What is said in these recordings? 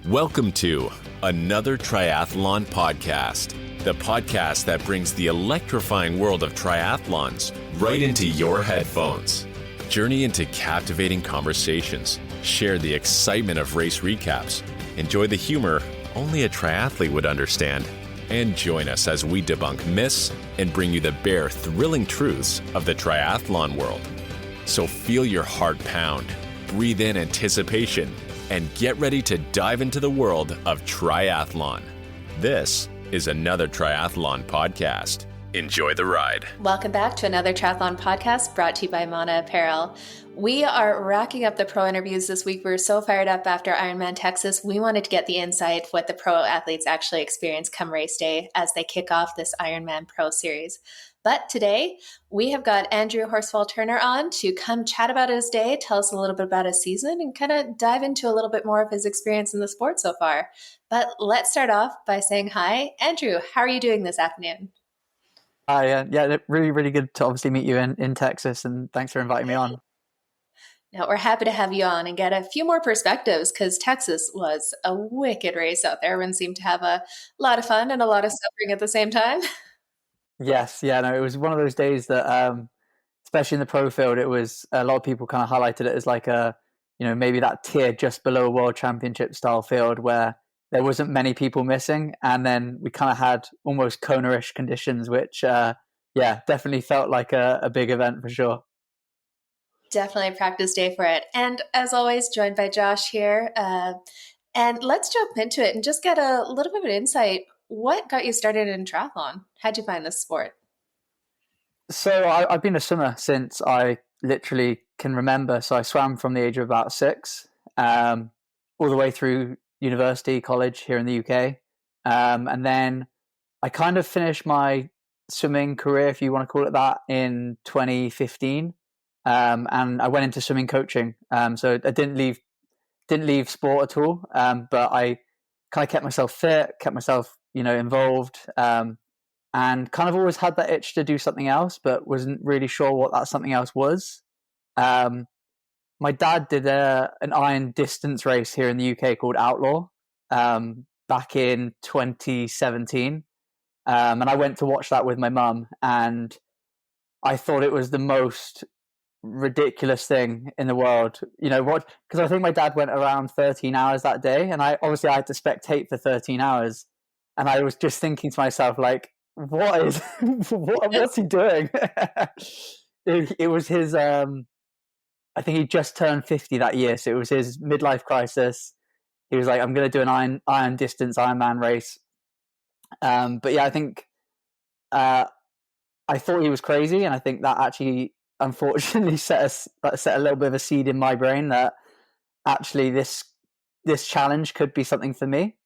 Welcome to another Triathlon podcast, the podcast that brings the electrifying world of triathlons right into your headphones. Journey into captivating conversations, share the excitement of race recaps, enjoy the humor only a triathlete would understand, and join us as we debunk myths and bring you the bare, thrilling truths of the triathlon world. So feel your heart pound, breathe in anticipation, and get ready to dive into the world of triathlon. This is another Triathlon podcast. Enjoy the ride. Welcome back to another Triathlon podcast brought to you by Mana Apparel. We are racking up the pro interviews this week. We were so fired up after Ironman Texas. We wanted to get the insight what the pro athletes actually experience come race day as they kick off this Ironman Pro Series. But today, we have got Andrew Horsfall-Turner on to come chat about his day, tell us a little bit about his season, and kind of dive into a little bit more of his experience in the sport so far. But let's start off by saying hi. Andrew, how are you doing this afternoon? Hi, yeah, really, really good to obviously meet you in Texas, and thanks for inviting me on. Now, we're happy to have you on and get a few more perspectives because Texas was a wicked race out there. Everyone seemed to have a lot of fun and a lot of suffering at the same time. Yes, yeah, no, it was one of those days that, especially in the pro field, it was a lot of people kind of highlighted it as like maybe that tier just below a world championship style field where there wasn't many people missing. And then we kind of had almost Cornish conditions, which, definitely felt like a big event for sure. Definitely a practice day for it. And as always, joined by Josh here. And let's jump into it and just get a little bit of an insight. What got you started in triathlon? How'd you find this sport? So I've been a swimmer since I literally can remember. So I swam from the age of about 6, all the way through university, college here in the UK. And then I kind of finished my swimming career, if you want to call it that, in 2015. And I went into swimming coaching. So I didn't leave sport at all. But I kind of kept myself fit, kept myself, involved, and kind of always had that itch to do something else, but wasn't really sure what that something else was. My dad did an iron distance race here in the UK called Outlaw back in 2017. And I went to watch that with my mum, and I thought it was the most ridiculous thing in the world. Because I think my dad went around 13 hours that day, and I had to spectate for 13 hours. And I was just thinking to myself, like, what's he doing? It was his, I think he just turned 50 that year. So it was his midlife crisis. He was like, I'm going to do an iron distance Ironman race. But yeah, I think I thought he was crazy. And I think that actually, unfortunately, set a little bit of a seed in my brain that actually this challenge could be something for me.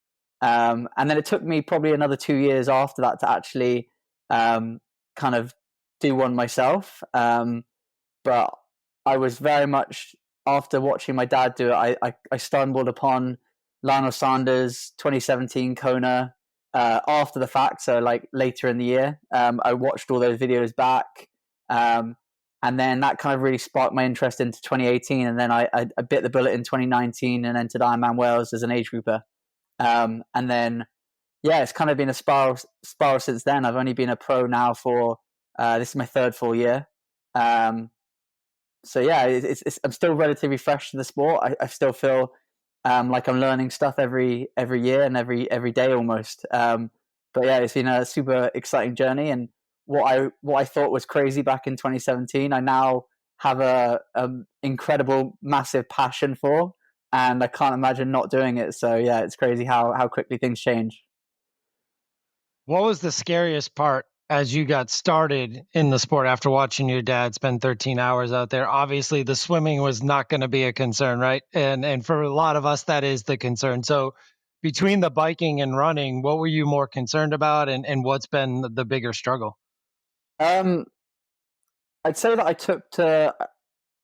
And then it took me probably another 2 years after that to actually kind of do one myself. But I was very much, after watching my dad do it, I stumbled upon Lionel Sanders' 2017 Kona after the fact, so like later in the year. I watched all those videos back, and then that kind of really sparked my interest into 2018, and then I bit the bullet in 2019 and entered Ironman Wales as an age grouper. And then, it's kind of been a spiral since then. I've only been a pro now for, this is my third full year. So yeah, I'm still relatively fresh to the sport. I still feel like I'm learning stuff every year and every day almost. But yeah, it's been a super exciting journey. And what I thought was crazy back in 2017, I now have a incredible, massive passion for. And I can't imagine not doing it. So yeah, it's crazy how quickly things change. What was the scariest part as you got started in the sport after watching your dad spend 13 hours out there? Obviously, the swimming was not going to be a concern, right? And for a lot of us, that is the concern. So between the biking and running, what were you more concerned about, and what's been the bigger struggle? I'd say that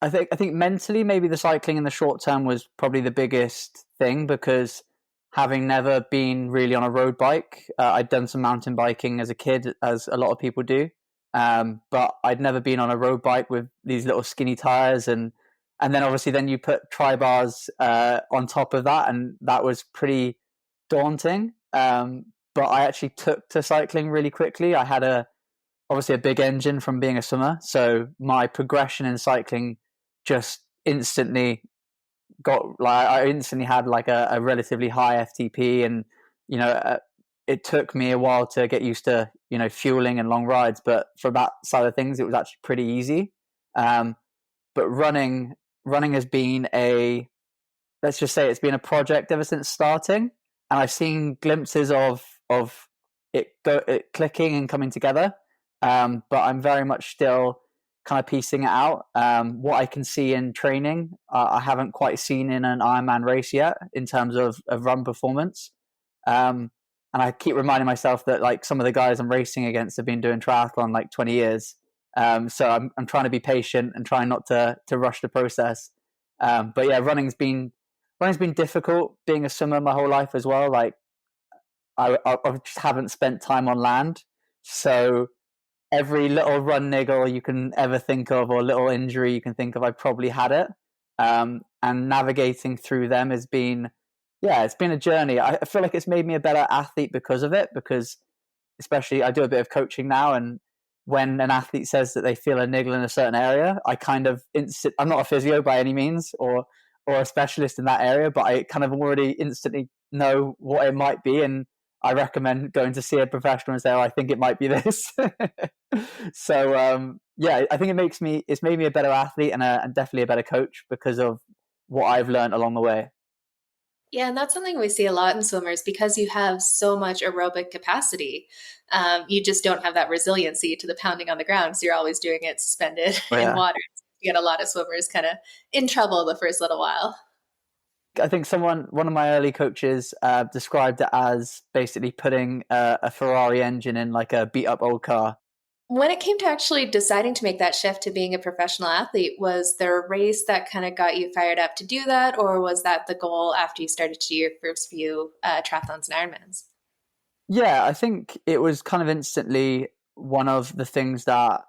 I think mentally, maybe the cycling in the short term was probably the biggest thing, because having never been really on a road bike, I'd done some mountain biking as a kid, as a lot of people do. But I'd never been on a road bike with these little skinny tires, and And then obviously then you put tri bars on top of that, and that was pretty daunting. But I actually took to cycling really quickly. I had obviously a big engine from being a swimmer, so my progression in cycling just instantly I instantly had like a relatively high FTP, and it took me a while to get used to fueling and long rides, but for that side of things it was actually pretty easy. But running has been let's just say it's been a project ever since starting, and I've seen glimpses of it clicking and coming together, but I'm very much still kind of piecing it out. What I can see in training, I haven't quite seen in an Ironman race yet in terms of run performance. And I keep reminding myself that like some of the guys I'm racing against have been doing triathlon like 20 years. So I'm trying to be patient and trying not to rush the process. But yeah, running's been difficult. Being a swimmer my whole life as well. Like I just haven't spent time on land, so every little run niggle you can ever think of, or little injury you can think of, I probably had it. And navigating through them has been, it's been a journey. I feel like it's made me a better athlete because of it, because especially I do a bit of coaching now, and when an athlete says that they feel a niggle in a certain area, I kind of I'm not a physio by any means or a specialist in that area, but I kind of already instantly know what it might be, and I recommend going to see a professional and say, I think it might be this. So I think it's made me a better athlete and definitely a better coach because of what I've learned along the way. Yeah, and that's something we see a lot in swimmers, because you have so much aerobic capacity. You just don't have that resiliency to the pounding on the ground, so you're always doing it suspended in water. You get a lot of swimmers kind of in trouble the first little while. I think one of my early coaches described it as basically putting a Ferrari engine in like a beat up old car. When it came to actually deciding to make that shift to being a professional athlete, was there a race that kind of got you fired up to do that, or was that the goal after you started to do your first few triathlons and Ironmans? Yeah, I think it was kind of instantly one of the things that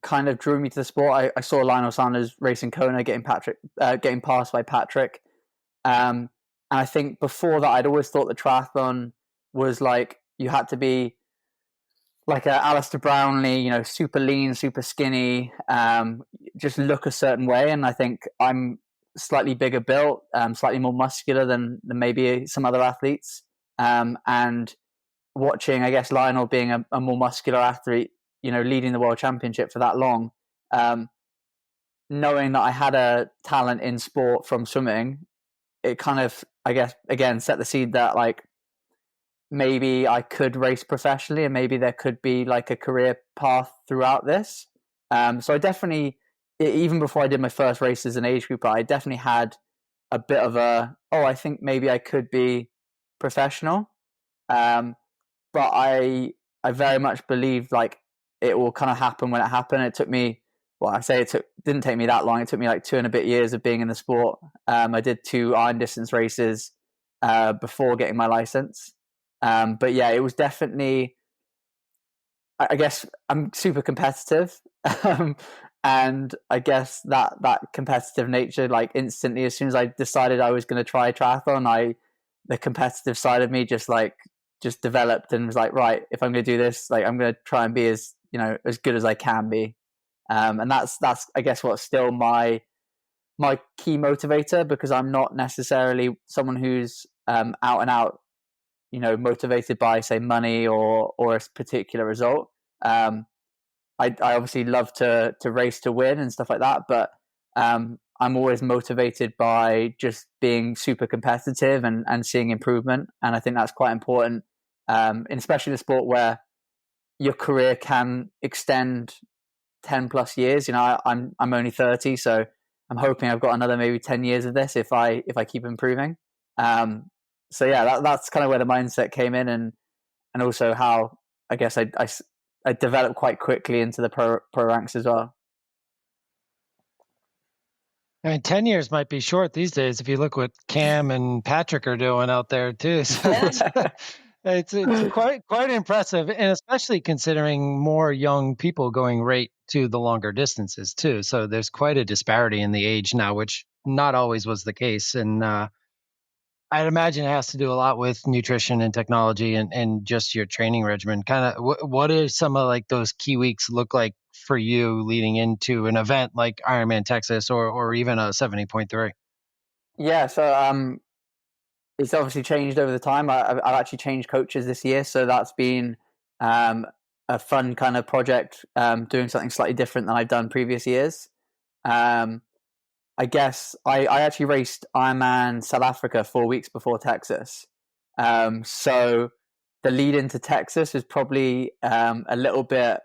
kind of drew me to the sport. I saw Lionel Sanders racing Kona, getting passed by Patrick. And I think before that, I'd always thought the triathlon was like you had to be like a Alistair Brownlee, super lean, super skinny, just look a certain way. And I think I'm slightly bigger built, slightly more muscular than maybe some other athletes. And watching, I guess, Lionel being a more muscular athlete, leading the world championship for that long, knowing that I had a talent in sport from swimming, it kind of, I guess, again, set the seed that like maybe I could race professionally and maybe there could be like a career path throughout this. So I definitely, even before I did my first race as an age group, I definitely had a bit of I think maybe I could be professional. But I very much believe like it will kind of happen when it happened. It took me, didn't take me that long. It took me like 2 and a bit years of being in the sport. I did 2 iron distance races before getting my license. But yeah, it was definitely, I guess I'm super competitive. And I guess that competitive nature, like instantly, as soon as I decided I was going to try triathlon, the competitive side of me just developed and was like, right, if I'm going to do this, like I'm going to try and be as good as I can be. And that's I guess what's still my key motivator, because I'm not necessarily someone who's out and out, motivated by say money or a particular result. I obviously love to race to win and stuff like that, but I'm always motivated by just being super competitive and seeing improvement. And I think that's quite important, especially in a sport where your career can extend 10 plus years. I'm only 30, so I'm hoping I've got another maybe 10 years of this if I keep improving. So yeah, that's kind of where the mindset came in, and also how I guess I developed quite quickly into the pro ranks as well. I mean, 10 years might be short these days if you look what Cam and Patrick are doing out there too. So It's quite impressive, and especially considering more young people going right to the longer distances too. So there's quite a disparity in the age now, which not always was the case. And I'd imagine it has to do a lot with nutrition and technology and just your training regimen. Kind of what are some of like those key weeks look like for you leading into an event like Ironman Texas or even a 70.3? Yeah, so it's obviously changed over the time. I've actually changed coaches this year, so that's been a fun kind of project, doing something slightly different than I've done previous years. I guess I actually raced Ironman South Africa 4 weeks before Texas. So the lead into Texas is probably a little bit,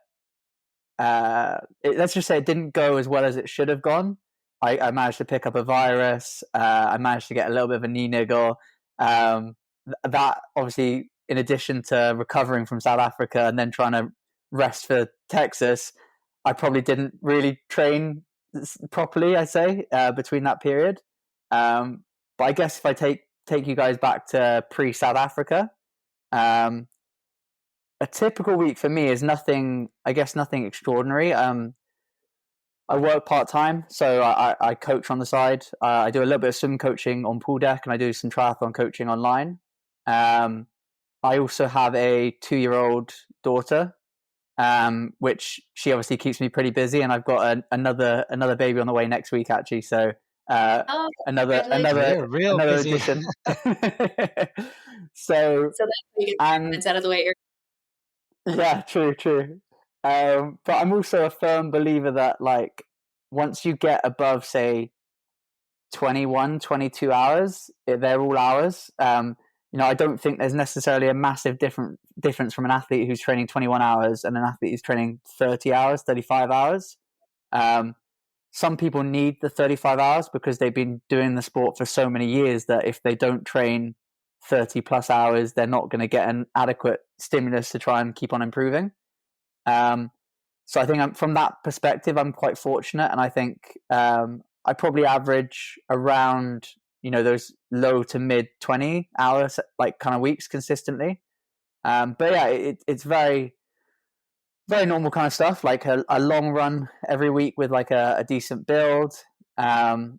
let's just say it didn't go as well as it should have gone. I managed to pick up a virus. I managed to get a little bit of a knee niggle. That obviously, in addition to recovering from South Africa and then trying to rest for Texas, I probably didn't really train properly, I say, between that period. But I guess if I take you guys back to pre-South Africa, a typical week for me is nothing extraordinary. I work part-time, so I coach on the side. I do a little bit of swim coaching on pool deck, and I do some triathlon coaching online. I also have a 2-year-old daughter, which she obviously keeps me pretty busy, and I've got another baby on the way next week, actually. So another busy. addition. So that's it's out of the way. Yeah, true. But I'm also a firm believer that, like, once you get above, say, 21, 22 hours, they're all hours. I don't think there's necessarily a massive difference from an athlete who's training 21 hours and an athlete who's training 30 hours, 35 hours. Some people need the 35 hours because they've been doing the sport for so many years that if they don't train 30 plus hours, they're not going to get an adequate stimulus to try and keep on improving. So I think from that perspective, I'm quite fortunate. And I think I probably average around, those low to mid 20 hours, like kind of weeks consistently. But yeah, it's very, very normal kind of stuff, like a long run every week with like a decent build. I've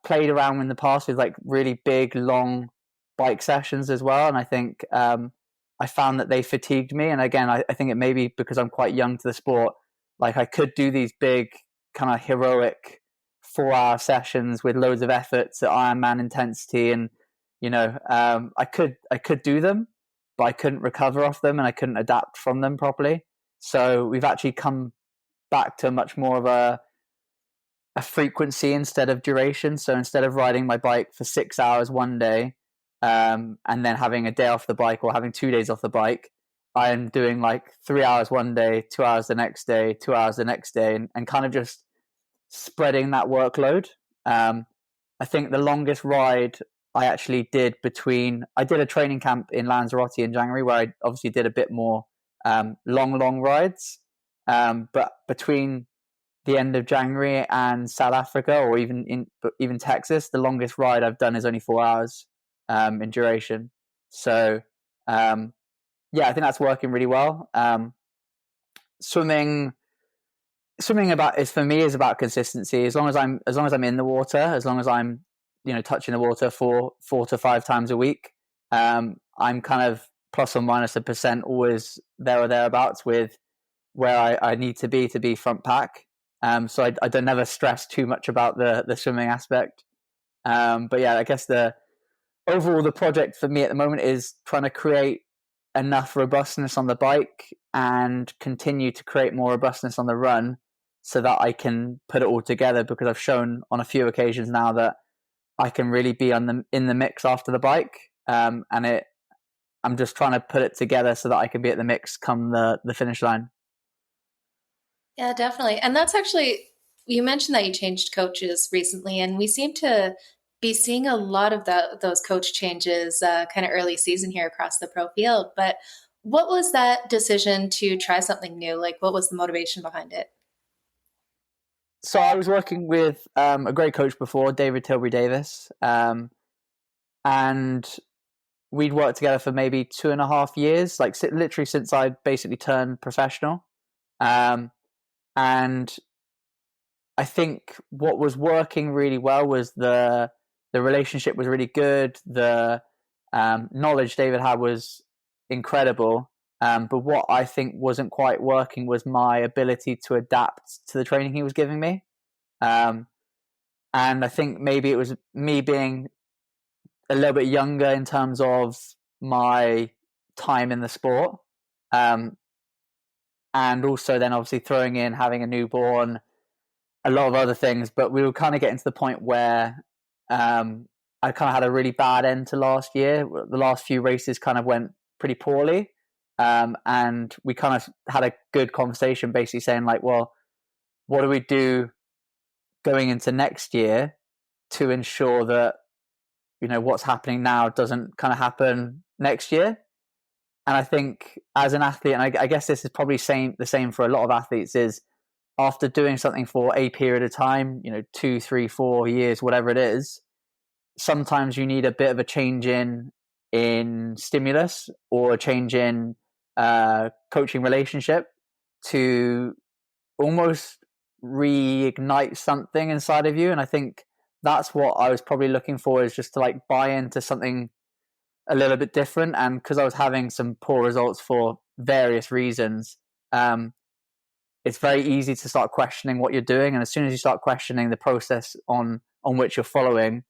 played around in the past with like really big, long bike sessions as well. And I think I found that they fatigued me. And again, I think it may be because I'm quite young to the sport. Like I could do these big kind of heroic 4-hour sessions with loads of efforts at Ironman intensity. And, I could do them, but I couldn't recover off them and I couldn't adapt from them properly. So we've actually come back to much more of a frequency instead of duration. So instead of riding my bike for 6 hours one day, and then having a day off the bike or having 2 days off the bike, I am doing like 3 hours one day, 2 hours the next day, 2 hours the next day, and kind of just spreading that workload. I think the longest ride I actually did I did a training camp in Lanzarote in January where I obviously did a bit more long rides. But between the end of January and South Africa, or even Texas, the longest ride I've done is only 4 hours in duration. So I think that's working really well. Swimming for me is about consistency. As long as I'm in the water, as long as I'm touching the water 4 to 5 times a week, I'm kind of plus or minus a percent always there or thereabouts with where I need to be front pack. So I don't never stress too much about the swimming aspect. But yeah, I guess the project for me at the moment is trying to create enough robustness on the bike and continue to create more robustness on the run so that I can put it all together, because I've shown on a few occasions now that I can really be in the mix after the bike. I'm just trying to put it together so that I can be at the mix come the finish line. Yeah, definitely. And that's actually, you mentioned that you changed coaches recently, and we seem to be seeing a lot of those coach changes kind of early season here across the pro field. But what was that decision to try something new? Like, what was the motivation behind it? So I was working with a great coach before, David Tilbury Davis. And we'd worked together for maybe 2.5 years, like literally since I basically turned professional. And I think what was working really well was the relationship was really good. The knowledge David had was incredible. But what I think wasn't quite working was my ability to adapt to the training he was giving me. And I think maybe it was me being a little bit younger in terms of my time in the sport. And also then obviously throwing in having a newborn, a lot of other things, but we were kind of getting to the point where I kind of had a really bad end to last year. The last few races kind of went pretty poorly. And we kind of had a good conversation basically saying like, well, what do we do going into next year to ensure that, what's happening now doesn't kind of happen next year? And I think as an athlete, and I guess this is probably the same for a lot of athletes, is after doing something for a period of time, 2, 3, 4 years, whatever it is, sometimes you need a bit of a change in stimulus or a change in coaching relationship to almost reignite something inside of you. And I think that's what I was probably looking for, is just to like buy into something a little bit different. And because I was having some poor results for various reasons, it's very easy to start questioning what you're doing. And as soon as you start questioning the process on which you're following,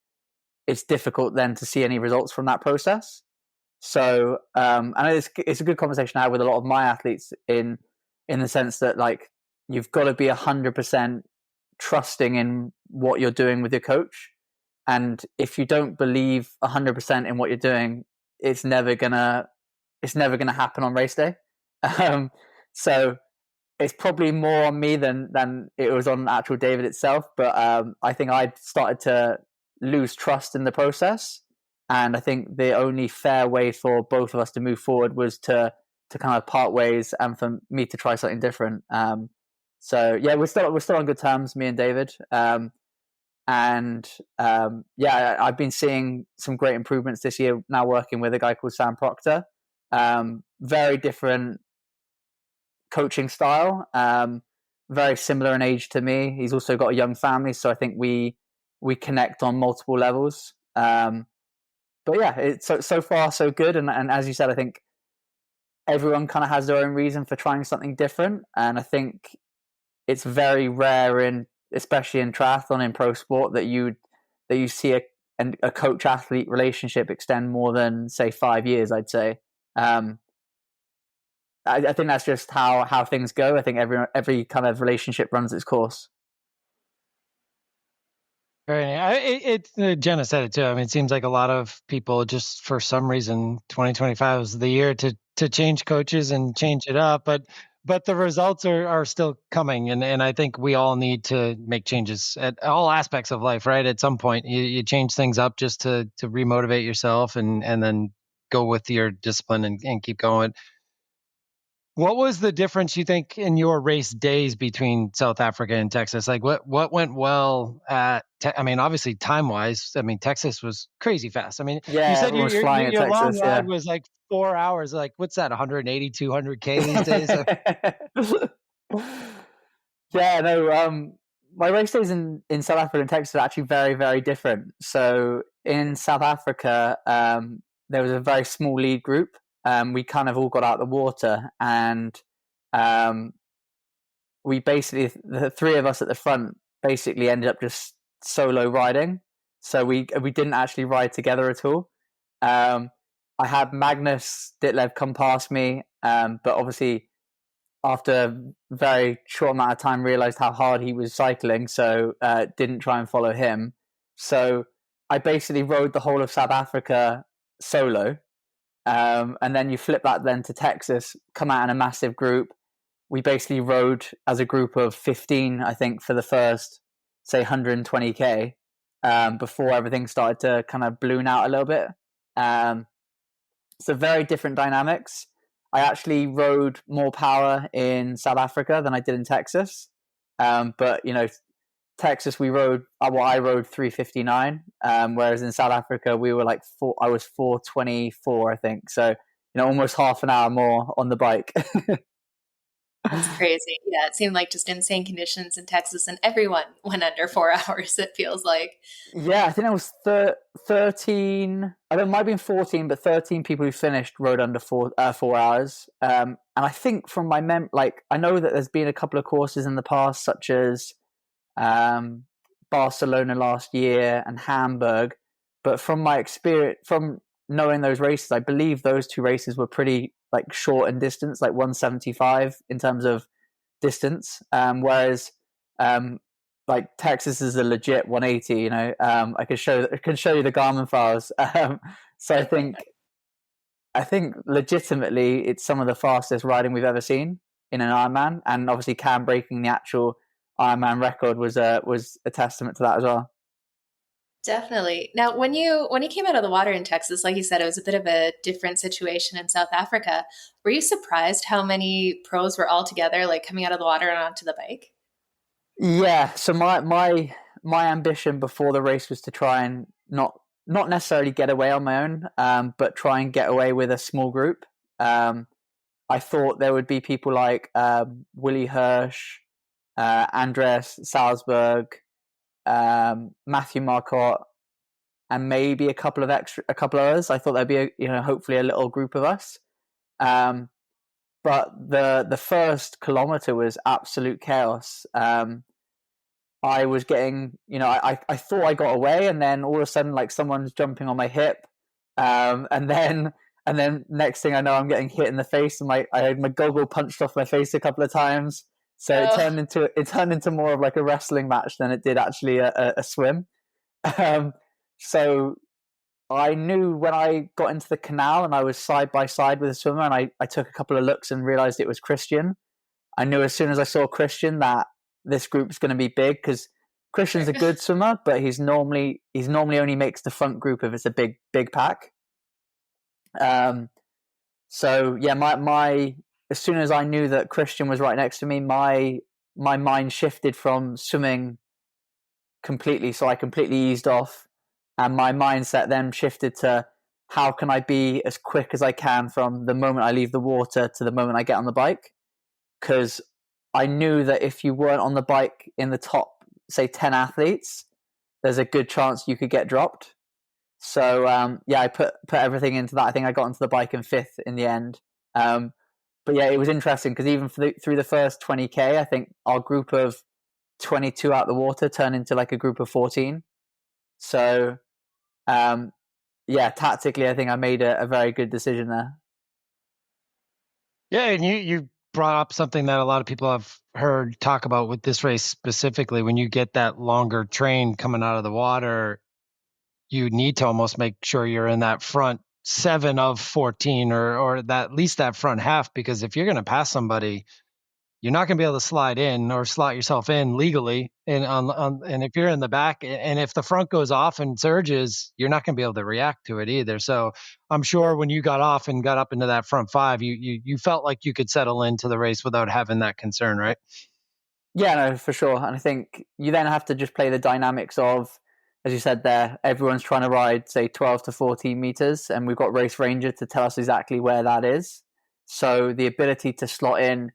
it's difficult then to see any results from that process. So, and it's a good conversation I have with a lot of my athletes in the sense that like, you've got to be 100% trusting in what you're doing with your coach. And if you don't believe 100% in what you're doing, it's never gonna happen on race day. So it's probably more on me than it was on actual David itself. But I think I started to lose trust in the process. And I think the only fair way for both of us to move forward was to kind of part ways and for me to try something different. So yeah, we're still on good terms, me and David. I've been seeing some great improvements this year now working with a guy called Sam Proctor. Very different coaching style, very similar in age to me. He's also got a young family, so I think we connect on multiple levels. But yeah, it's so far so good. And as you said, I think everyone kind of has their own reason for trying something different. And I think it's very rare especially in triathlon, in pro sport, that you see a coach athlete relationship extend more than say 5 years, I'd say. I think that's just how things go. I think every kind of relationship runs its course. Jenna said it too. I mean, it seems like a lot of people just for some reason 2025 is the year to change coaches and change it up, but the results are still coming, and I think we all need to make changes at all aspects of life, right? At some point, you change things up just to remotivate yourself and then go with your discipline and keep going. What was the difference, you think, in your race days between South Africa and Texas? Like what went well at, I mean, obviously time wise, I mean, Texas was crazy fast. I mean, yeah, you said everyone was flying at your long Texas, ride was like 4 hours. Like what's that? 180, 200K these days? Yeah, no, my race days in South Africa and Texas are actually very, very different. So in South Africa, there was a very small lead group. We kind of all got out of the water, and we basically, the three of us at the front basically ended up just solo riding. So we didn't actually ride together at all. I had Magnus Ditlev come past me, but obviously after a very short amount of time realized how hard he was cycling, so didn't try and follow him. So I basically rode the whole of South Africa solo. And then you flip that then to Texas, come out in a massive group. We basically rode as a group of 15, I think, for the first, say, 120K, before everything started to kind of balloon out a little bit. So very different dynamics. I actually rode more power in South Africa than I did in Texas. But, Texas, I rode 3:59, whereas in South Africa we were like I was 4:24, I think. So almost half an hour more on the bike. That's crazy. Yeah, it seemed like just insane conditions in Texas, and everyone went under 4 hours, it feels like. Yeah, I think it was 13. I don't, it might have been 14, but 13 people who finished rode under 4 hours. And I think from my I know that there's been a couple of courses in the past, such as Barcelona last year and Hamburg. But from my experience, from knowing those races, I believe those two races were pretty like short in distance, like 175 in terms of distance. Whereas like Texas is a legit 180. I can show you the Garmin files. So I think legitimately it's some of the fastest riding we've ever seen in an Ironman, and obviously Cam breaking the actual Ironman record was a testament to that as well. Definitely. Now, when you came out of the water in Texas, like you said, it was a bit of a different situation in South Africa. Were you surprised how many pros were all together, like coming out of the water and onto the bike? Yeah. So my ambition before the race was to try and not necessarily get away on my own, but try and get away with a small group. I thought there would be people like Willie Hirsch, Andres Salzberg, Matthew Marcotte, and maybe a couple of others. I thought there'd be hopefully a little group of us. But the first kilometer was absolute chaos. I was getting, I thought I got away, and then all of a sudden, like someone's jumping on my hip, and then next thing I know, I'm getting hit in the face, and I had my goggle punched off my face a couple of times. So it turned into more of like a wrestling match than it did actually a swim. So I knew when I got into the canal and I was side by side with a swimmer, and I took a couple of looks and realized it was Christian. I knew as soon as I saw Christian that this group's going to be big, because Christian's a good swimmer, but he's normally only makes the front group if it's a big pack. So yeah, my as soon as I knew that Christian was right next to me, my mind shifted from swimming completely. So I completely eased off, and my mindset then shifted to how can I be as quick as I can from the moment I leave the water to the moment I get on the bike. Because I knew that if you weren't on the bike in the top, say 10 athletes, there's a good chance you could get dropped. So I put everything into that. I think I got onto the bike in 5th in the end. But yeah, it was interesting because even through the first 20K, I think our group of 22 out the water turned into like a group of 14. So tactically, I think I made a very good decision there. Yeah, and you brought up something that a lot of people have heard talk about with this race specifically. When you get that longer train coming out of the water, you need to almost make sure you're in that front 7 of 14 or that at least that front half, because if you're going to pass somebody, you're not going to be able to slide in or slot yourself in legally. And and if you're in the back, and if the front goes off and surges, you're not going to be able to react to it either. So I'm sure when you got off and got up into that front 5, you felt like you could settle into the race without having that concern, right? Yeah, no, for sure. And I think you then have to just play the dynamics of, as you said there, everyone's trying to ride, say, 12 to 14 meters, and we've got Race Ranger to tell us exactly where that is. So the ability to slot in,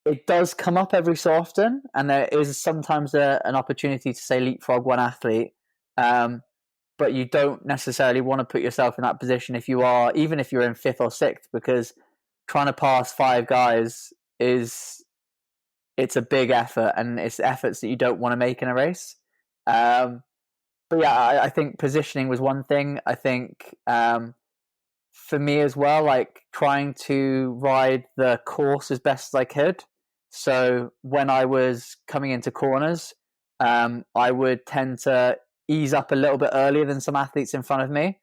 it does come up every so often, and there is sometimes an opportunity to, say, leapfrog one athlete, but you don't necessarily want to put yourself in that position even if you're in 5th or 6th, because trying to pass 5 guys it's a big effort, and it's efforts that you don't want to make in a race. But yeah, I think positioning was one thing. I think for me as well, like trying to ride the course as best as I could. So when I was coming into corners, I would tend to ease up a little bit earlier than some athletes in front of me,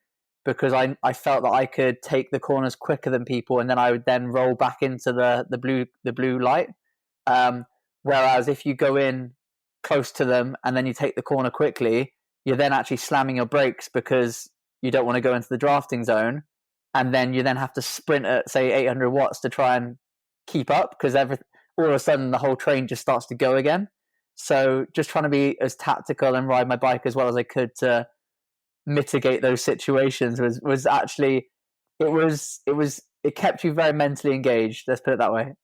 because I felt that I could take the corners quicker than people, and then I would then roll back into the blue light. Whereas if you go in close to them and then you take the corner quickly, you're then actually slamming your brakes because you don't want to go into the drafting zone, and then you then have to sprint at, say, 800 watts to try and keep up, because all of a sudden the whole train just starts to go again. So just trying to be as tactical and ride my bike as well as I could to mitigate those situations was actually, it kept you very mentally engaged. Let's put it that way.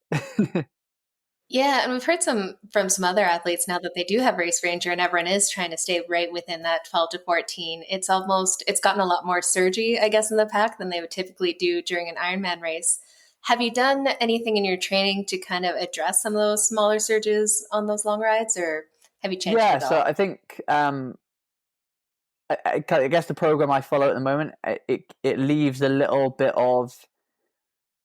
Yeah, and we've heard from some other athletes now that they do have race ranger and everyone is trying to stay right within that 12 to 14. It's gotten a lot more surgy, I guess, in the pack than they would typically do during an Ironman race. Have you done anything in your training to kind of address some of those smaller surges on those long rides, or have you changed it at all? So I think I guess the program I follow at the moment, it leaves a little bit of,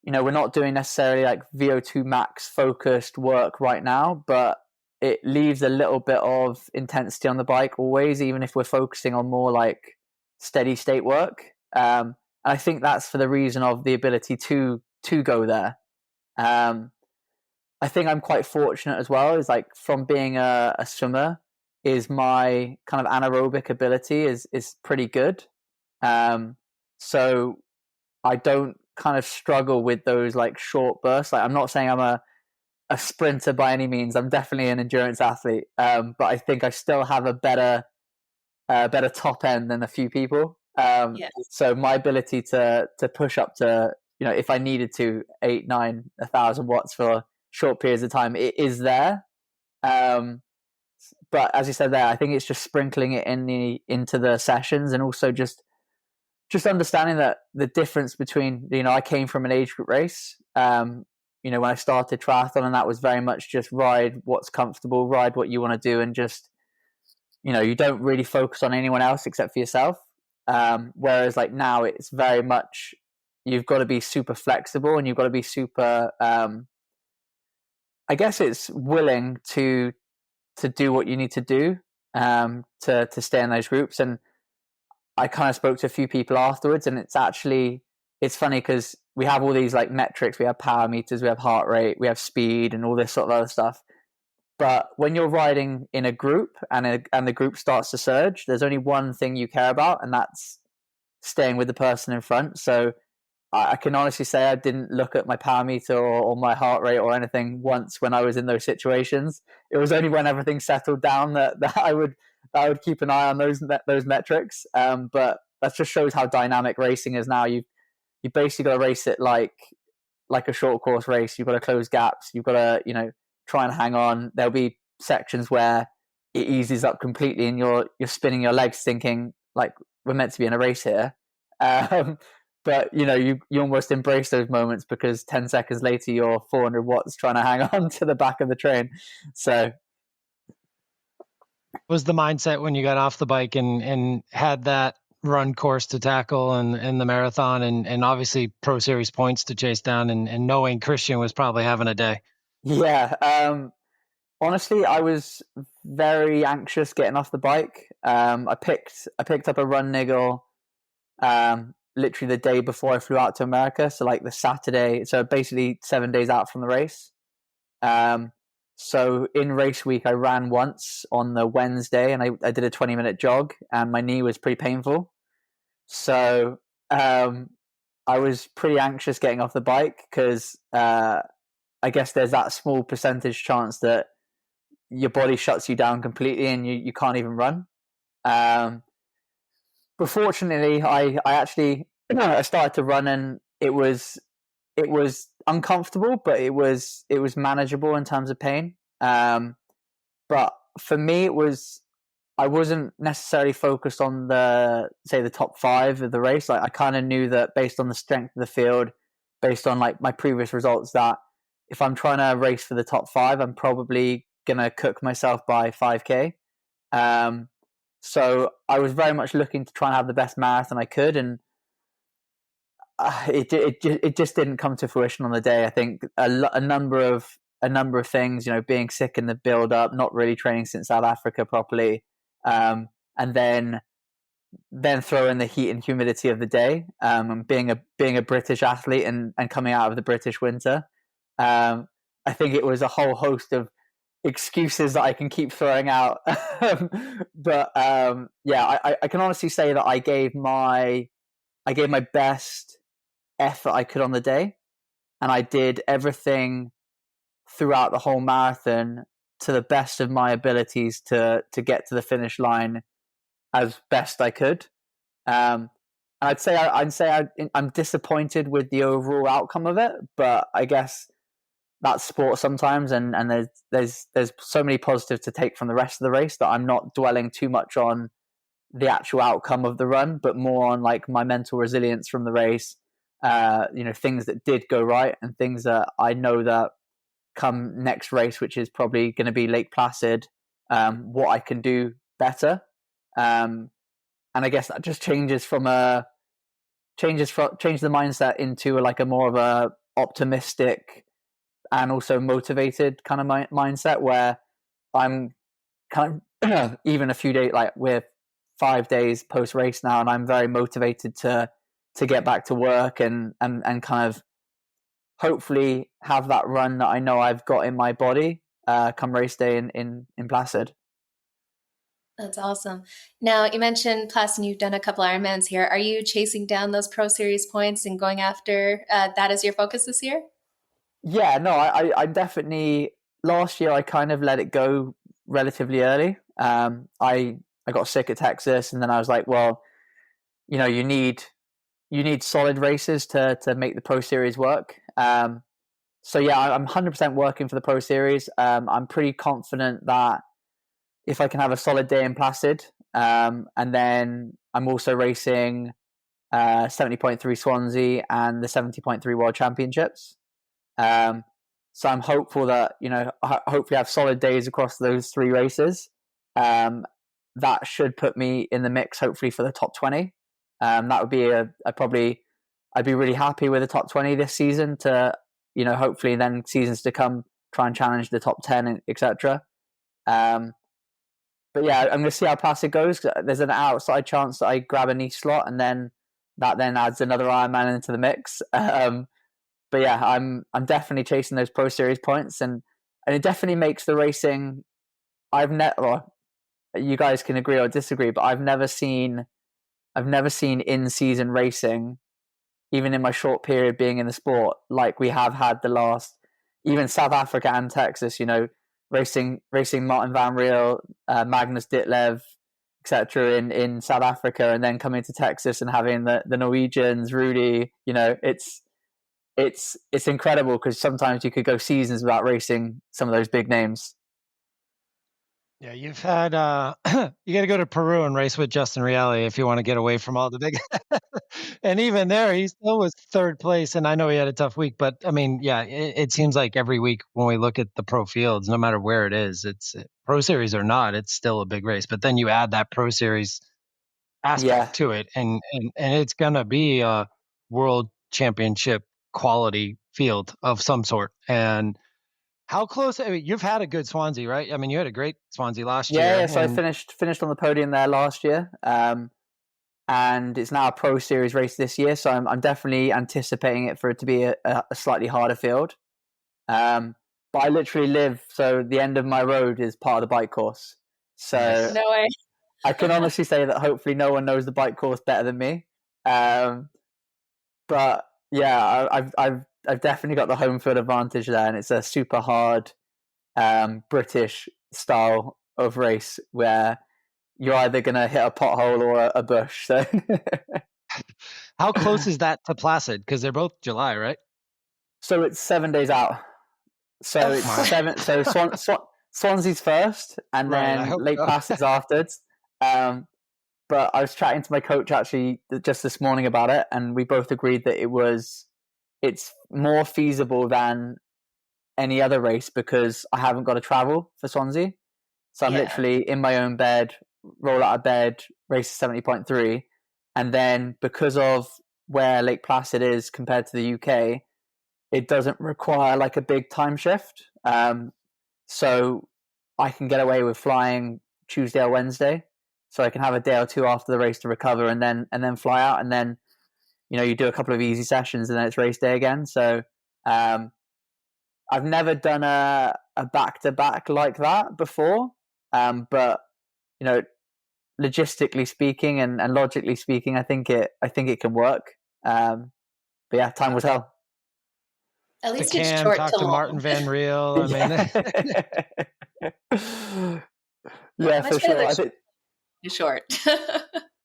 we're not doing necessarily like VO2 max focused work right now, but it leaves a little bit of intensity on the bike always, even if we're focusing on more like steady state work. And I think that's for the reason of the ability to go there. I think I'm quite fortunate as well, is like from being a swimmer, is my kind of anaerobic ability is pretty good. So I don't kind of struggle with those like short bursts. Like, I'm not saying I'm a sprinter by any means. I'm definitely an endurance athlete. But I think I still have a better top end than a few people. Yes. So my ability to push up to, if I needed to 8, 9, 1,000 watts for short periods of time, it is there. But as you said there, I think it's just sprinkling it into the sessions, and also just understanding that the difference between, I came from an age group race, when I started triathlon, and that was very much just ride what's comfortable, ride what you want to do, and just, you don't really focus on anyone else except for yourself. Whereas like now it's very much, you've got to be super flexible, and you've got to be super, I guess it's willing to do what you need to do, to stay in those groups. And I kind of spoke to a few people afterwards, and it's funny because we have all these like metrics. We have power meters, we have heart rate, we have speed, and all this sort of other stuff. But when you're riding in a group and the group starts to surge, there's only one thing you care about, and that's staying with the person in front. So I can honestly say I didn't look at my power meter or my heart rate or anything once when I was in those situations. It was only when everything settled down that I would keep an eye on those metrics. But that just shows how dynamic racing is now. You basically got to race it like a short course race. You've got to close gaps. You've got to try and hang on. There'll be sections where it eases up completely, and you're spinning your legs, thinking like, we're meant to be in a race here. But you almost embrace those moments, because 10 seconds later you're 400 watts trying to hang on to the back of the train. So was the mindset when you got off the bike and had that run course to tackle and the marathon and obviously Pro Series points to chase down, and knowing Christian was probably having a day? Yeah. Honestly, I was very anxious getting off the bike. I picked up a run niggle literally the day before I flew out to America. So like the Saturday, so basically 7 days out from the race. So in race week, I ran once on the Wednesday, and I did a 20-minute jog, and my knee was pretty painful. So I was pretty anxious getting off the bike, because I guess there's that small percentage chance that your body shuts you down completely and you can't even run. But fortunately, I actually I started to run, and it was uncomfortable, but it was manageable in terms of pain. But for me, I wasn't necessarily focused on the top 5 of the race. Like, I kind of knew that based on the strength of the field, based on like my previous results, that if I'm trying to race for the top 5, I'm probably gonna cook myself by 5K. So I was very much looking to try and have the best marathon I could, and it just didn't come to fruition on the day. I think a number of things, being sick in the build up, not really training since South Africa properly, and then throw in the heat and humidity of the day, and being a British athlete and coming out of the British winter. I think it was a whole host of excuses that I can keep throwing out. But I can honestly say that I gave my best effort I could on the day, and I did everything throughout the whole marathon to the best of my abilities to get to the finish line as best I could. And I'd say I'm disappointed with the overall outcome of it, but I guess that's sport sometimes, and there's so many positives to take from the rest of the race that I'm not dwelling too much on the actual outcome of the run, but more on like my mental resilience from the race. Things that did go right and things that I know that come next race, which is probably going to be Lake Placid, what I can do better. And I guess that just changes the mindset into like a more of a optimistic and also motivated kind of mindset, where I'm kind of even a few days, like we're 5 days post race now, and I'm very motivated to get back to work and kind of hopefully have that run that I know I've got in my body come race day in Placid. That's awesome. Now, you mentioned Placid, you've done a couple Ironmans here. Are you chasing down those Pro Series points and going after that as your focus this year? Yeah, no, I definitely, last year I kind of let it go relatively early. I got sick at Texas, and then I was like, well, you need solid races to make the Pro Series work. So yeah, I'm 100% working for the Pro Series. I'm pretty confident that if I can have a solid day in Placid, and then I'm also racing 70.3 Swansea and the 70.3 World Championships. So I'm hopeful that, hopefully I have solid days across those 3 races. That should put me in the mix, hopefully, for the top 20. That would be I'd be really happy with the top 20 this season to, hopefully then seasons to come, try and challenge the top 10, etc. But yeah, I'm going to see how Placid goes. There's an outside chance that I grab a niche slot, and then that then adds another Ironman into the mix. But yeah, I'm definitely chasing those Pro Series points, and it definitely makes the racing. You guys can agree or disagree, but I've never seen in season racing, even in my short period being in the sport, like we have had the last, even South Africa and Texas. Racing Martin Van Riel, Magnus Ditlev, etc. in South Africa, and then coming to Texas and having the Norwegians, Rudy. It's incredible, because sometimes you could go seasons without racing some of those big names. Yeah, you've had you got to go to Peru and race with Justin Reale if you want to get away from all the big. And even there, he still was 3rd place. And I know he had a tough week, but I mean, yeah, it seems like every week when we look at the pro fields, no matter where it is, it's Pro Series or not, it's still a big race. But then you add that Pro Series aspect to it, and it's gonna be a world championship quality field of some sort. And how close? I mean, you've had a good Swansea, right? I mean, you had a great Swansea last year. Yeah. So I finished on the podium there last year, and it's now a Pro Series race this year. So I'm definitely anticipating it for it to be a slightly harder field. But I literally live, so the end of my road is part of the bike course. So no way. I can honestly say that hopefully no one knows the bike course better than me. But yeah, I've definitely got the home field advantage there, and it's a super hard British style of race where you're either going to hit a pothole or a bush. So how close is that to Placid? Because they're both July, right? So it's 7 days out. So it's 7. So Swansea's first, and then Lake Placid's afterwards. But I was chatting to my coach actually just this morning about it, and we both agreed that it's more feasible than any other race because I haven't got to travel for Swansea. So I'm literally in my own bed, roll out of bed, race 70.3. And then because of where Lake Placid is compared to the UK, it doesn't require like a big time shift. So I can get away with flying Tuesday or Wednesday. So I can have a day or two after the race to recover and then fly out. And then, you do a couple of easy sessions and then it's race day again. So I've never done a back-to-back like that before. But, logistically speaking and logically speaking, I think it can work. But yeah, time will tell. At To least it's Cam, short talk to to Martin long. Van Riel. I mean, Yeah, Much for better sure. than I think short.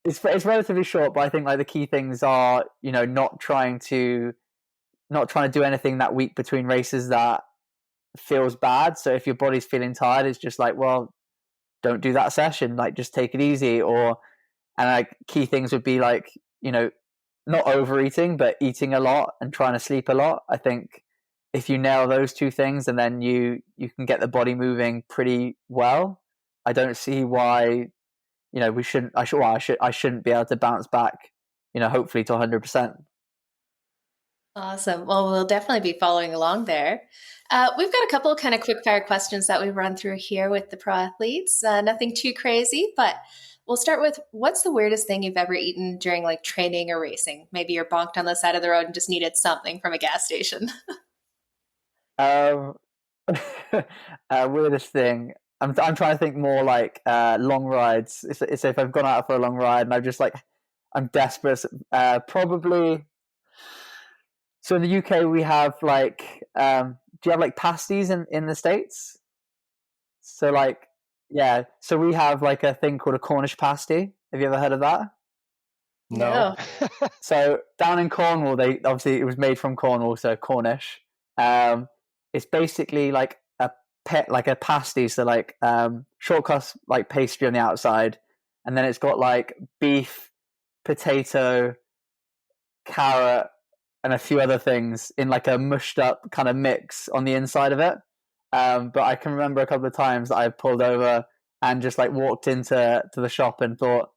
it's relatively short, but I think like the key things are, not trying to do anything that week between races that feels bad. So if your body's feeling tired, it's just like, well, don't do that session. Like, just take it easy. And like key things would be like, not overeating, but eating a lot and trying to sleep a lot. I think if you nail those two things, and then you can get the body moving pretty well. I don't see why I shouldn't be able to bounce back, hopefully to 100%. Awesome. Well, we'll definitely be following along there. We've got a couple kind of quick fire questions that we run through here with the pro athletes. Nothing too crazy, but we'll start with, what's the weirdest thing you've ever eaten during like training or racing? Maybe you're bonked on the side of the road and just needed something from a gas station. Um, weirdest thing. I'm trying to think more like long rides. It's if I've gone out for a long ride and I'm desperate. Probably. So in the UK we have like, do you have like pasties in the States? So like, yeah. So we have like a thing called a Cornish pasty. Have you ever heard of that? no. So down in Cornwall, it was made from Cornwall, so Cornish. It's basically like a pasty, so like short crust like pastry on the outside, and then it's got like beef, potato, carrot, and a few other things in like a mushed up kind of mix on the inside of it. But I can remember a couple of times that I pulled over and just like walked into the shop and thought,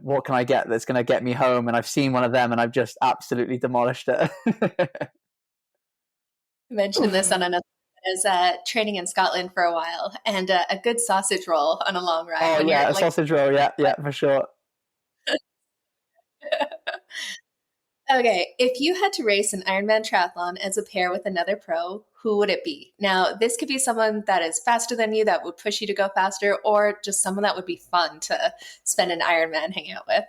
what can I get that's going to get me home? And I've seen one of them and I've just absolutely demolished it. Mentioned this on another as training in Scotland for a while, and a good sausage roll on a long ride. Oh yeah, a sausage roll, yeah, for sure. Okay, if you had to race an Ironman triathlon as a pair with another pro, who would it be? Now, this could be someone that is faster than you, that would push you to go faster, or just someone that would be fun to spend an Ironman hanging out with.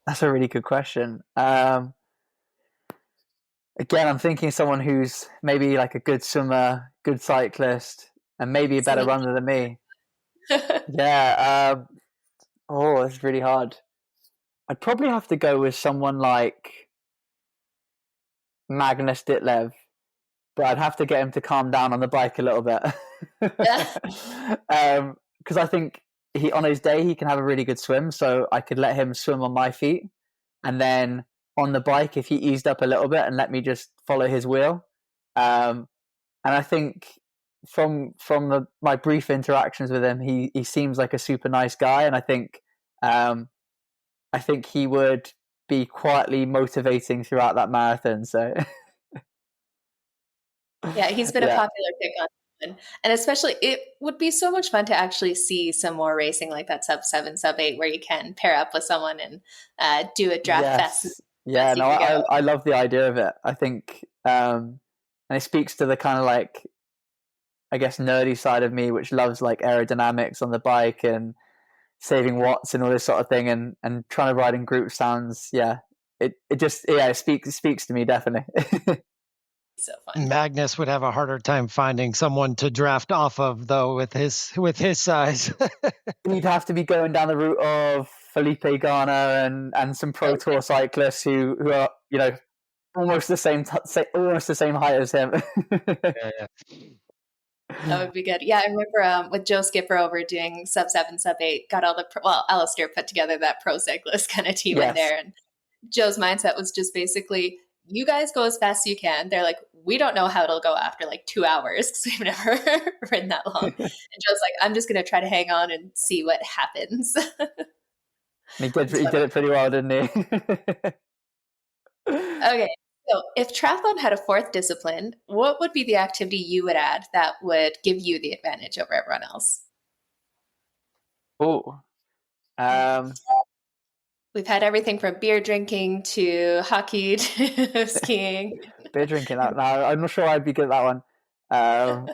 That's a really good question. Again, I'm thinking someone who's maybe like a good swimmer, good cyclist, and maybe a better runner than me. Yeah. It's really hard. I'd probably have to go with someone like Magnus Ditlev, but I'd have to get him to calm down on the bike a little bit. Because I think on his day he can have a really good swim, so I could let him swim on my feet, and then on the bike, if he eased up a little bit and let me just follow his wheel. And I think from my brief interactions with him, he seems like a super nice guy, and I think he would be quietly motivating throughout that marathon. So yeah, he's been a popular pick on. And especially, it would be so much fun to actually see some more racing like that sub 7, sub 8, where you can pair up with someone and do a draft fest. Yeah, no, I love the idea of it. I think, and it speaks to the kind of like, I guess, nerdy side of me, which loves like aerodynamics on the bike and saving watts and all this sort of thing. And trying to ride in groups sounds, it speaks to me, definitely. So fun. Magnus would have a harder time finding someone to draft off of, though, with his size. He'd have to be going down the route of Felipe Garner and some Pro Tour cyclists who are almost the same height as him. Yeah. That would be good. Yeah, I remember with Joe Skipper over doing sub 7, sub 8, got all Alistair put together that pro cyclist kind of team in there, and Joe's mindset was just basically, you guys go as fast as you can. They're like, we don't know how it'll go after like 2 hours because we've never ridden that long. And Joe's like, I'm just going to try to hang on and see what happens. He did it pretty well, didn't he? Okay, so if triathlon had a fourth discipline, what would be the activity you would add that would give you the advantage over everyone else? Oh, we've had everything from beer drinking to hockey to skiing. Beer drinking. No, I'm not sure I'd be good at that one.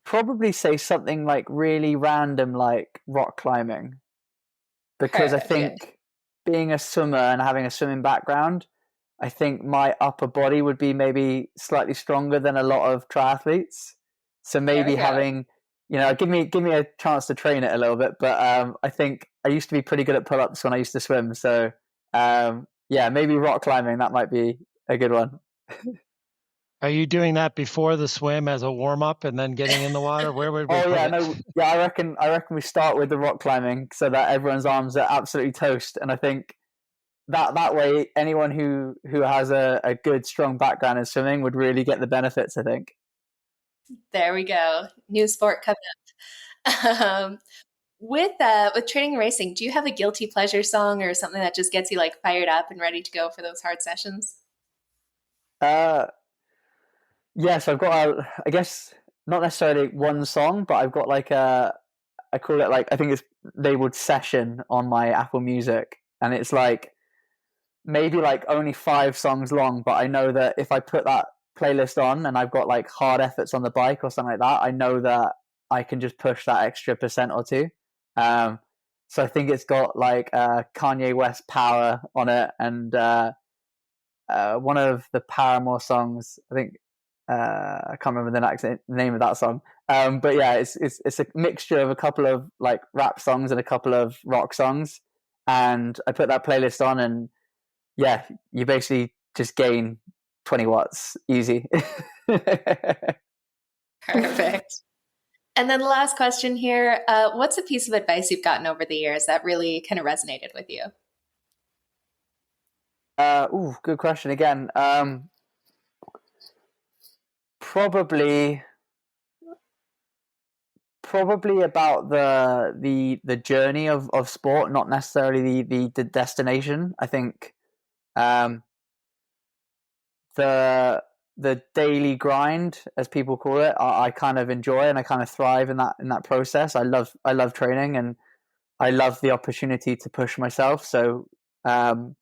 Probably say something like really random, like rock climbing, because I think being a swimmer and having a swimming background, I think my upper body would be maybe slightly stronger than a lot of triathletes. So maybe having, give me a chance to train it a little bit. But I think I used to be pretty good at pull-ups when I used to swim. So maybe rock climbing, that might be a good one. Are you doing that before the swim as a warm up and then getting in the water? Where would we put it? I reckon we start with the rock climbing so that everyone's arms are absolutely toast. And I think that way, anyone who has a good, strong background in swimming would really get the benefits, I think. There we go. New sport coming up. With training and racing, do you have a guilty pleasure song or something that just gets you like fired up and ready to go for those hard sessions? Yes, I've got I guess not necessarily one song, but I've got like I call it like, I think it's labeled Session on my Apple Music. And it's like maybe like only 5 songs long, but I know that if I put that playlist on and I've got like hard efforts on the bike or something like that, I know that I can just push that extra % or 2. So I think it's got like Kanye West Power on it, and one of the Paramore songs, I think, I can't remember the name of that song. But yeah, it's a mixture of a couple of like rap songs and a couple of rock songs. And I put that playlist on, and yeah, you basically just gain 20 watts easy. Perfect. And then the last question here, what's a piece of advice you've gotten over the years that really kind of resonated with you? Good question again. Probably about the journey of sport, not necessarily the destination. I think the daily grind, as people call it, I kind of enjoy, and I kind of thrive in that process. I love training, and I love the opportunity to push myself. So I'd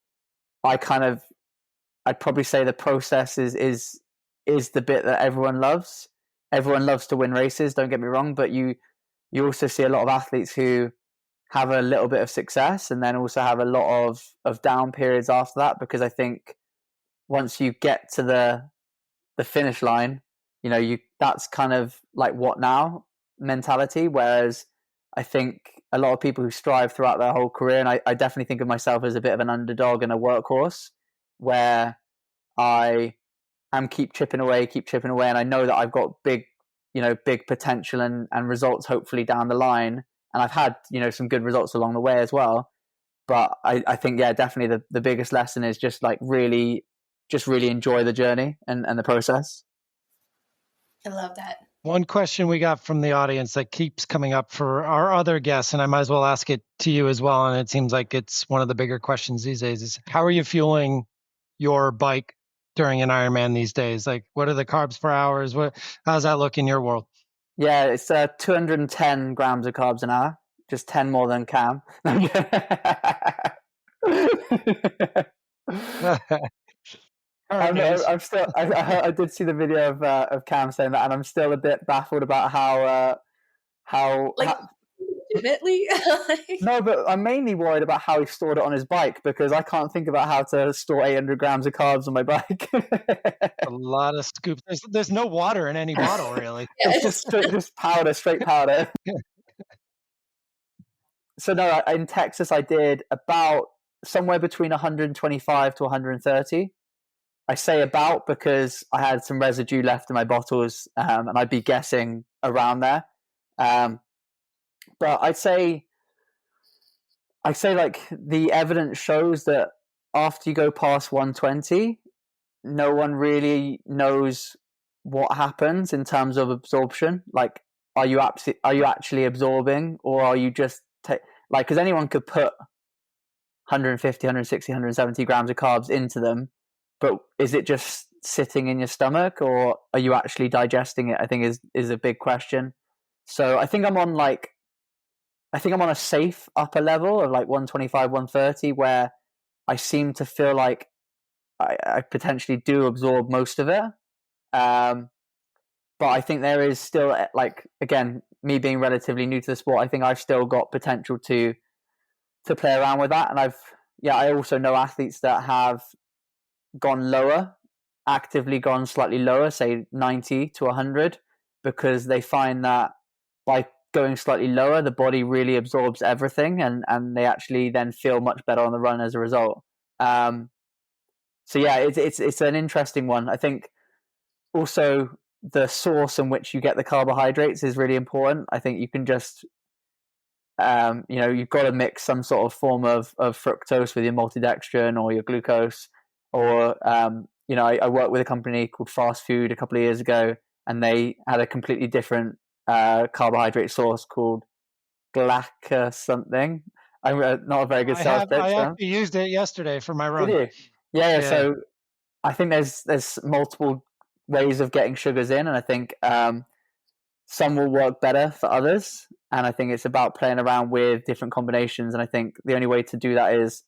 probably say the process is the bit that everyone loves. Everyone loves to win races, don't get me wrong, but you also see a lot of athletes who have a little bit of success and then also have a lot of down periods after that, because I think once you get to the finish line, that's kind of like what now mentality. Whereas I think a lot of people who strive throughout their whole career, and I definitely think of myself as a bit of an underdog and a workhorse, where I am keep chipping away, and I know that I've got big potential and results hopefully down the line, and I've had some good results along the way as well. But I think definitely the biggest lesson is just really enjoy the journey and the process. I love that. One question we got from the audience that keeps coming up for our other guests, and I might as well ask it to you as well, and it seems like it's one of the bigger questions these days, is how are you fueling your bike during an Ironman these days? Like, what are the carbs per hours? How's that look in your world? Yeah, it's 210 grams of carbs an hour, just 10 more than Cam. I did see the video of Cam saying that, and I'm still a bit baffled about how legitimately. No, but I'm mainly worried about how he stored it on his bike, because I can't think about how to store 800 grams of carbs on my bike. A lot of scoops. There's no water in any bottle, really. It's just powder, straight powder. So no, in Texas I did about somewhere between 125 to 130. I say about because I had some residue left in my bottles, and I'd be guessing around there. But I'd say like the evidence shows that after you go past 120, no one really knows what happens in terms of absorption. Like, are you actually absorbing, or are you just because anyone could put 150, 160, 170 grams of carbs into them, but is it just sitting in your stomach, or are you actually digesting it? I think is a big question. So I think I'm on a safe upper level of like 125, 130, where I seem to feel like I potentially do absorb most of it. But I think there is still, like, again, me being relatively new to the sport, I think I've still got potential to play around with that. And I also know athletes that have gone lower, actively gone slightly lower, say 90 to 100, because they find that by going slightly lower, the body really absorbs everything, and they actually then feel much better on the run as a result. So yeah, it's an interesting one. I think also the source in which you get the carbohydrates is really important. I think you can just you've got to mix some sort of form of fructose with your maltodextrin or your glucose, or I worked with a company called Fast Food a couple of years ago, and they had a completely different carbohydrate source called Glaca something. I'm not a very good sales pitch. I actually used it yesterday for my run. Did you? Yeah. So I think there's multiple ways of getting sugars in, and I think some will work better for others. And I think it's about playing around with different combinations. And I think the only way to do that is,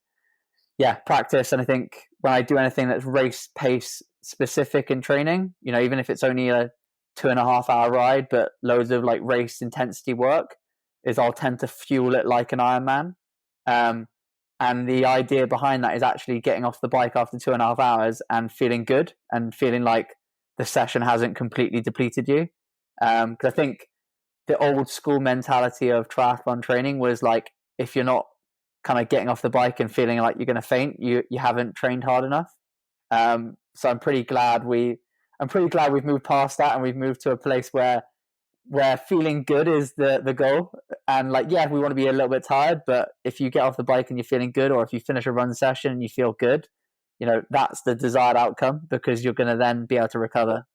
practice. And I think when I do anything that's race pace specific in training, even if it's only a 2.5 hour ride, but loads of like race intensity work, is I'll tend to fuel it like an Ironman. And the idea behind that is actually getting off the bike after 2.5 hours and feeling good and feeling like the session hasn't completely depleted you. Because I think the old school mentality of triathlon training was like, if you're not kind of getting off the bike and feeling like you're going to faint, you haven't trained hard enough. So I'm pretty glad we've moved past that, and we've moved to a place where feeling good is the goal. And we want to be a little bit tired, but if you get off the bike and you're feeling good, or if you finish a run session and you feel good, that's the desired outcome, because you're going to then be able to recover.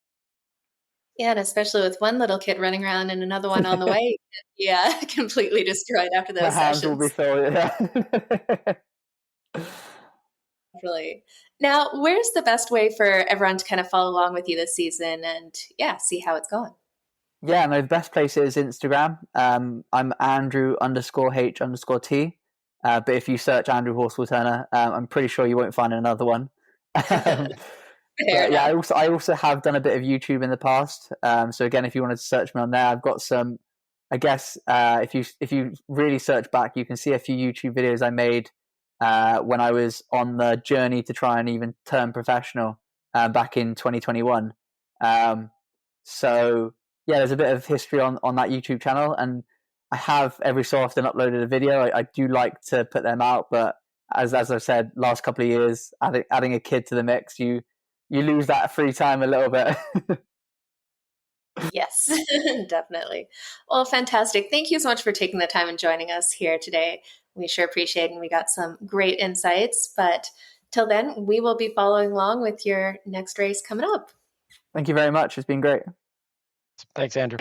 Yeah, and especially with one little kid running around and another one on the way, completely destroyed after those hands sessions. will be filled. Really. Now, where's the best way for everyone to kind of follow along with you this season and see how it's going? Yeah, no, the best place is Instagram. I'm Andrew_H_T. But if you search Andrew Horsfall-Turner, I'm pretty sure you won't find another one. I also have done a bit of YouTube in the past. So again, if you wanted to search me on there, I've got some. I guess if you really search back, you can see a few YouTube videos I made when I was on the journey to try and even turn professional back in 2021. So yeah, there's a bit of history on that YouTube channel, and I have every so often uploaded a video. I do like to put them out, but as I've said, last couple of years, adding a kid to the mix, you lose that free time a little bit. Yes, definitely. Well, fantastic. Thank you so much for taking the time and joining us here today. We sure appreciate it, and we got some great insights. But till then, we will be following along with your next race coming up. Thank you very much. It's been great. Thanks, Andrew.